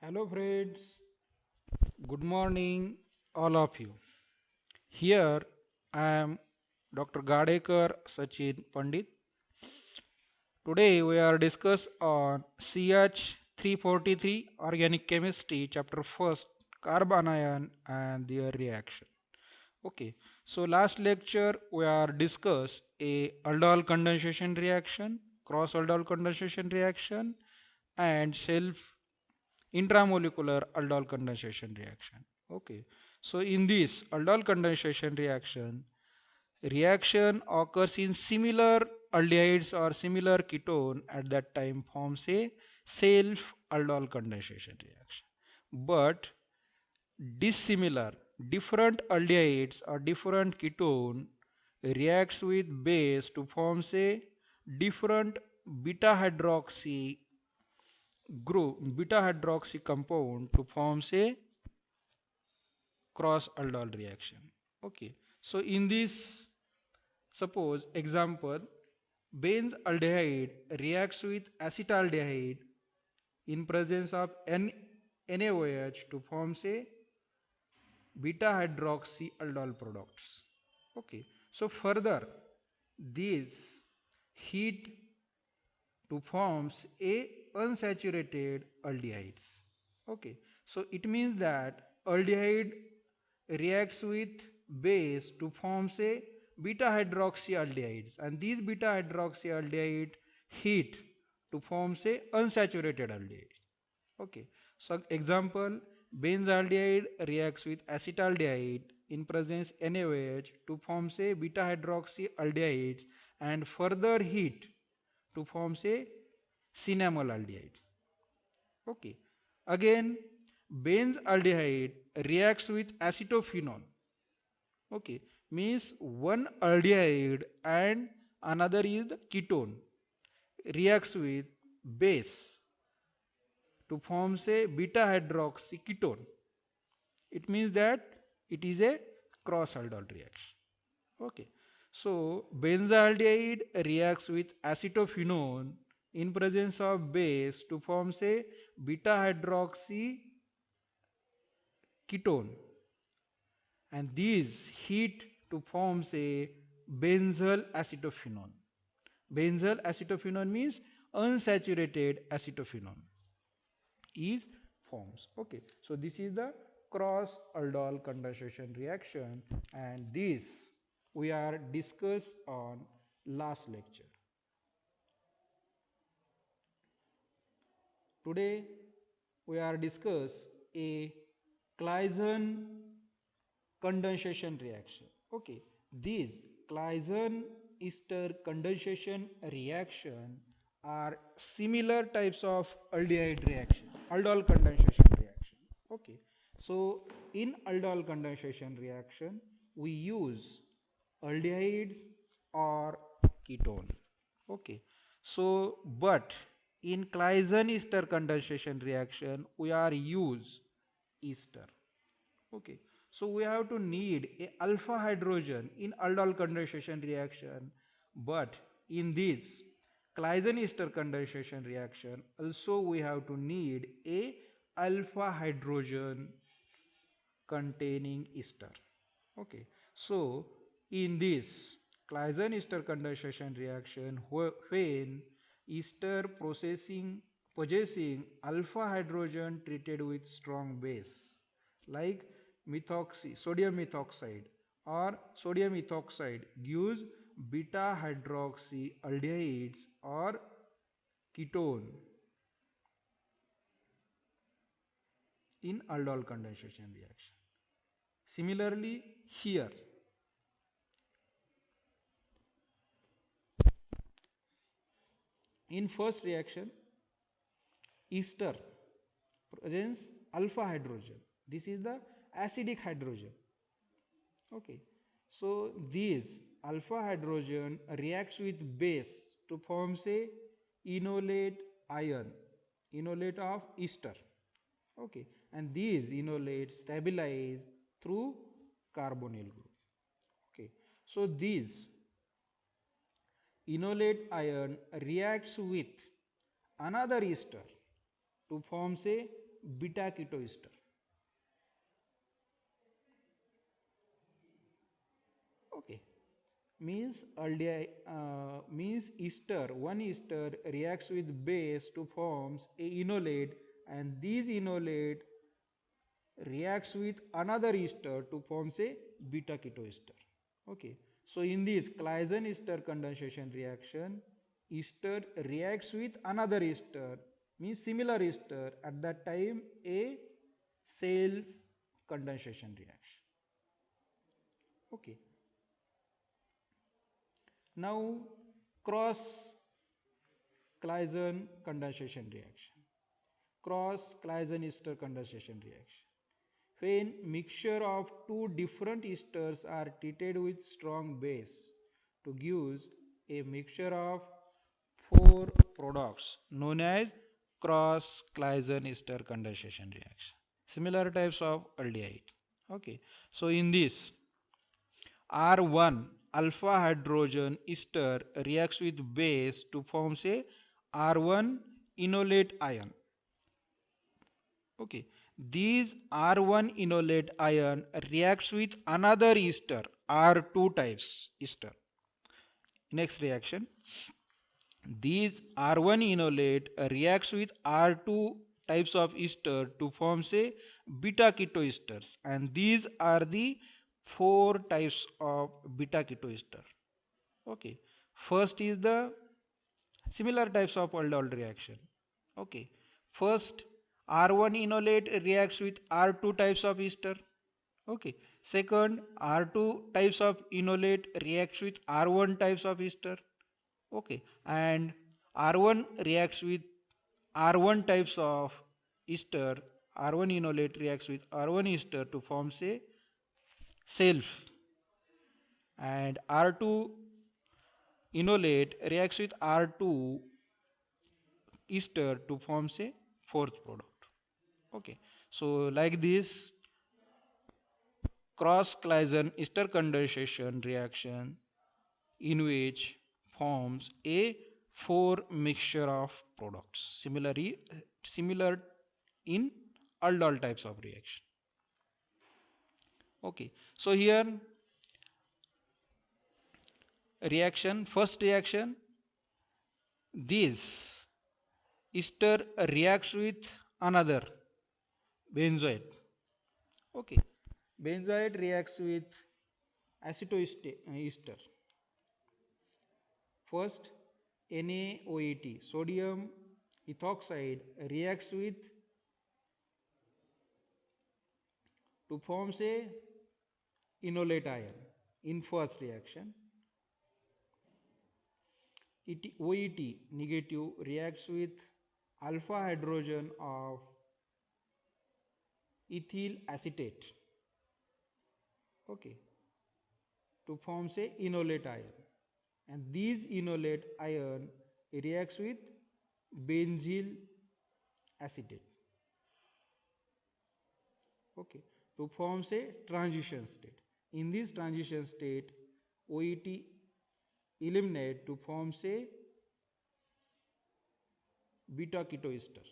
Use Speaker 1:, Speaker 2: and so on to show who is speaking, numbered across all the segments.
Speaker 1: Hello, friends. Good morning, all of you. Here I am Dr. Gadekar Sachin Pandit. Today we are discuss on CH 343 Organic Chemistry, Chapter 1st, Carbon Ion and their reaction. Okay, so last lecture we are discuss a aldol condensation reaction, cross aldol condensation reaction, and self intramolecular aldol condensation reaction. Okay, so in this aldol condensation reaction occurs in similar aldehydes or similar ketone at that time forms a self aldol condensation reaction. But dissimilar, different aldehydes or different ketone reacts with base to forms a different beta hydroxy group, beta hydroxy compound to forms a cross aldol reaction. Okay, so in this, suppose example, benzaldehyde reacts with acetaldehyde in presence of NaOH to forms a beta hydroxy aldol products. Okay, so further this heat to forms a unsaturated aldehydes. Okay, so it means that aldehyde reacts with base to forms a beta hydroxyaldehydes, and these beta hydroxyaldehyde heat to forms a unsaturated aldehyde. Okay, so example, benzaldehyde reacts with acetaldehyde in presence NaOH to forms a beta hydroxyaldehydes and further heat to forms a cinnamaldehyde. Okay, again benzaldehyde reacts with acetophenone. Okay, means one aldehyde and another is the ketone reacts with base to form say beta hydroxy ketone. It means that it is a cross aldol reaction. Okay, so benzaldehyde reacts with acetophenone in presence of base to form say beta hydroxy ketone, and these heat to form say benzyl acetophenone. Benzyl acetophenone means unsaturated acetophenone is forms. Okay, so this is the cross aldol condensation reaction, and this we are discussed on last lecture. Today we are discuss a Claisen condensation reaction. Okay, these Claisen ester condensation reaction are similar types of aldehyde reaction, aldol condensation reaction. Okay, so in aldol condensation reaction we use aldehydes or ketone. Okay, so but in Claisen ester condensation reaction we are use ester. Okay, so we have to need a alpha hydrogen in aldol condensation reaction, but in this Claisen ester condensation reaction also we have to need a alpha hydrogen containing ester. Okay, so in this Claisen ester condensation reaction, when ester processing possessing alpha hydrogen treated with strong base like sodium methoxide or sodium ethoxide gives beta hydroxy aldehydes or ketone in aldol condensation reaction. Similarly, here in first reaction, ester presents alpha hydrogen. This is the acidic hydrogen. Okay, so this alpha hydrogen reacts with base to form say enolate ion, enolate of ester. Okay, and these enolates stabilize through carbonyl group. Okay, so these enolate ion reacts with another ester to form say beta ketoester. Okay, means aldehyde means ester. One ester reacts with base to forms a enolate, and these enolate reacts with another ester to form a beta ketoester. Okay, so in this Claisen ester condensation reaction, ester reacts with another ester, means similar ester, at that time a self condensation reaction. Okay, now cross Claisen condensation reaction. Cross Claisen ester condensation reaction. When mixture of two different esters are treated with strong base to give a mixture of four products known as cross Claisen ester condensation reaction. Similar types of aldehyde. Okay, so in this R1 alpha hydrogen ester reacts with base to form a R1 enolate ion. Okay, these R1 enolate ion reacts with another ester R2 types ester. Next reaction, these R1 enolate reacts with R2 types of ester to form say beta ketoesters, and these are the four types of beta ketoester. Okay, first is the similar types of aldol reaction. Okay, first R1 enolate reacts with R2 types of ester. Okay, second R2 types of enolate reacts with R1 types of ester. Okay, and R1 reacts with R1 types of ester. R1 enolate reacts with R1 ester to form say self, and R2 enolate reacts with R2 ester to form a fourth product. Okay, so like this cross Claisen ester condensation reaction in which forms a four mixture of products. Similar in aldol types of reaction. Okay, so here reaction, first reaction, this ester reacts with another benzoate. Okay, benzoate reacts with acetoester. First, NaOET, sodium ethoxide, reacts with to form a enolate ion in first reaction. OET negative reacts with alpha hydrogen of ethyl acetate. Okay, to form a enolate ion, and these enolate ion reacts with benzyl acetate. Okay, to form a transition state. In this transition state, OET eliminate to form a beta ketoester.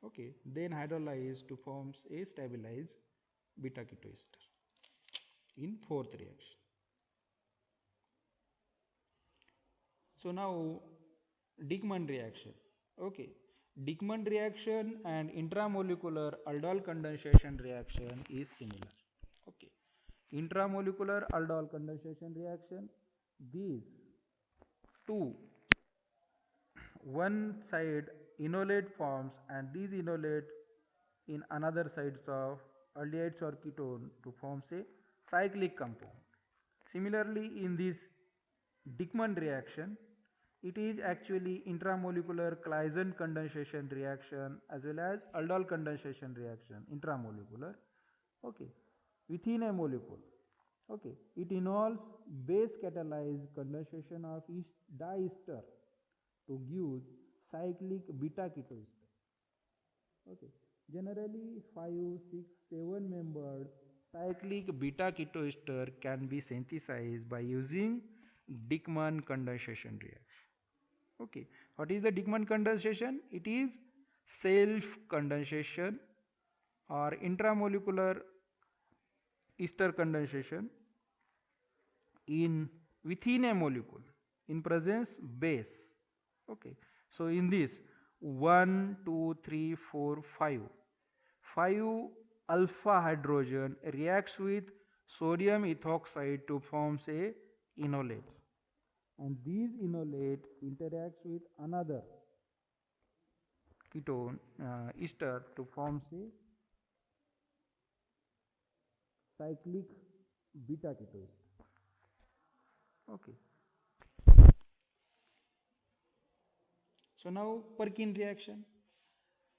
Speaker 1: Okay, then hydrolyze to forms a stabilized beta ketoester in fourth reaction. So now Dickmann reaction. Okay, Dickmann reaction and intramolecular aldol condensation reaction is similar. Okay, intramolecular aldol condensation reaction, these two, one side enolate forms, and these enolate in another sides of aldehydes or ketone to form a cyclic compound. Similarly, in this Dickmann reaction, it is actually intramolecular Claisen condensation reaction as well as aldol condensation reaction, intramolecular. Okay, within a molecule. Okay, it involves base catalyzed condensation of diester to give cyclic beta ketoester. Okay, generally 5, 6, 7 membered cyclic beta ketoester can be synthesized by using Dickmann condensation reaction. Okay, what is the Dickmann condensation? It is self condensation or intramolecular ester condensation in within a molecule in presence base. Okay, so in this 1 2 3 4 5 5 alpha hydrogen reacts with sodium ethoxide to form a enolate, and these enolate interacts with another ketone ester to form a cyclic beta ketoester. Okay, so now Perkin reaction.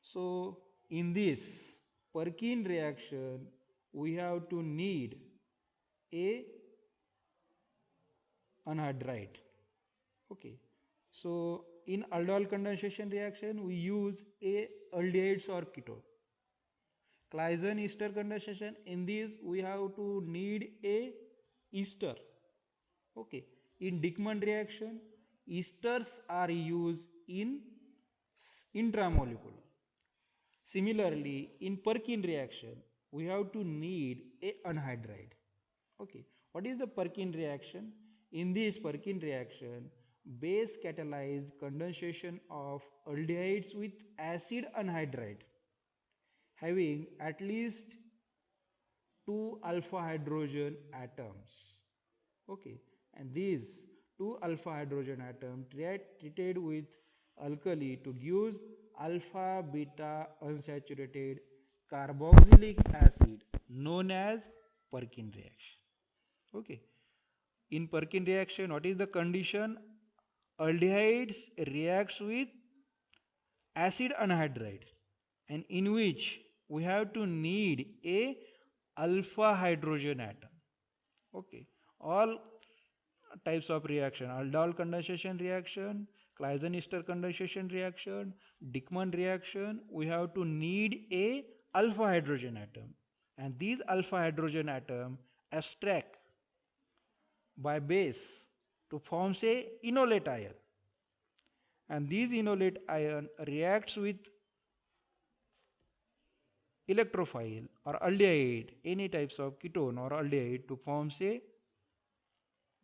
Speaker 1: So in this Perkin reaction, we have to need a anhydride. Okay, so in aldol condensation reaction, we use a aldehydes or ketone. Claisen ester condensation, in this we have to need a ester. Okay, in Dickmann reaction, esters are used in intramolecular. Similarly, in Perkin reaction, we have to need a anhydride. Okay, what is the Perkin reaction? In this Perkin reaction, base catalyzed condensation of aldehydes with acid anhydride having at least 2 alpha hydrogen atoms. Okay, and these 2 alpha hydrogen atoms treated with alkali to give alpha beta unsaturated carboxylic acid known as Perkin reaction. Okay, in Perkin reaction, what is the condition? Aldehydes reacts with acid anhydride, and in which we have to need a alpha hydrogen atom. Okay, all types of reaction, aldol condensation reaction, Claisen ester condensation reaction, Dickmann reaction, we have to need a alpha hydrogen atom, and these alpha hydrogen atom abstract by base to form say enolate ion, and these enolate ion reacts with electrophile or aldehyde, any types of ketone or aldehyde to form say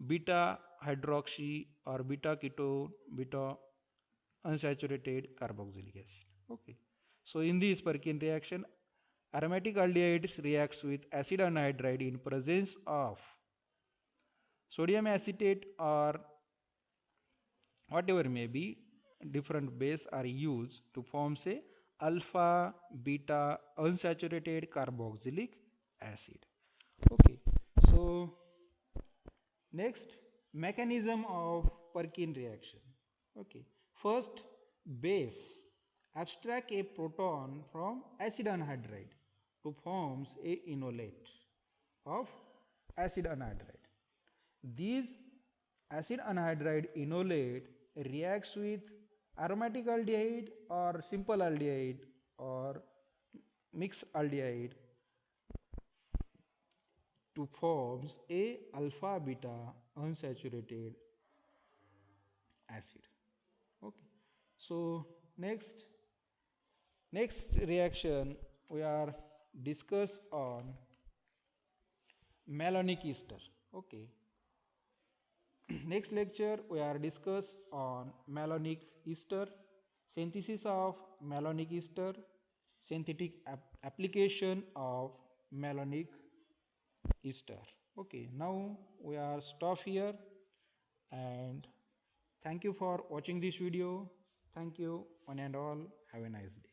Speaker 1: beta hydroxy or beta ketone, beta unsaturated carboxylic acid. Okay, so in this Perkin reaction, aromatic aldehydes reacts with acid anhydride in presence of sodium acetate or whatever may be, different base are used to form say alpha beta unsaturated carboxylic acid. Okay, so next, mechanism of Perkin reaction. Okay, first, base abstract a proton from acid anhydride to forms a enolate of acid anhydride. These acid anhydride enolate reacts with aromatic aldehyde or simple aldehyde or mixed aldehyde to forms a alpha beta unsaturated acid. Okay, so next reaction we are discuss on malonic ester. Okay, next lecture we are discuss on malonic ester, synthesis of malonic ester, synthetic application of malonic ester. Okay, now we are stop here, and thank you for watching this video. Thank you one and all. Have a nice day.